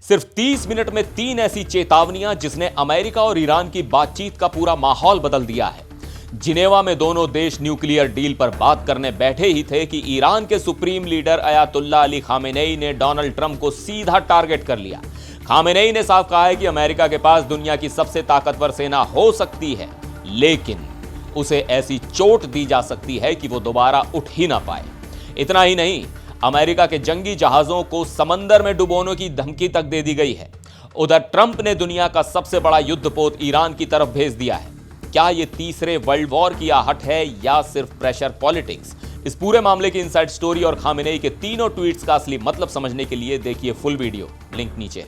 सिर्फ 30 मिनट में 3 ऐसी चेतावनियां जिसने अमेरिका और ईरान की बातचीत का पूरा माहौल बदल दिया है। जिनेवा में दोनों देश न्यूक्लियर डील पर बात करने बैठे ही थे कि ईरान के supreme leader Ayatollah Ali Khamenei ने डोनाल्ड ट्रंप को सीधा टारगेट कर लिया। खामेनेई ने साफ कहा है कि अमेरिका के पास दुनिया की सबसे ताकतवर सेना हो सकती है, लेकिन उसे ऐसी चोट दी जा सकती है कि वो दोबारा उठ ही ना पाए। इतना ही नहीं, अमेरिका के जंगी जहाजों को समंदर में डुबोने की धमकी तक दे दी गई है। उधर ट्रंप ने दुनिया का सबसे बड़ा युद्धपोत ईरान की तरफ भेज दिया है। क्या यह तीसरे वर्ल्ड वॉर की आहट है या सिर्फ प्रेशर पॉलिटिक्स? इस पूरे मामले की इनसाइड स्टोरी और खामेनेई के तीनों ट्वीट्स का असली मतलब समझने के लिए देखिए फुल वीडियो, लिंक नीचे।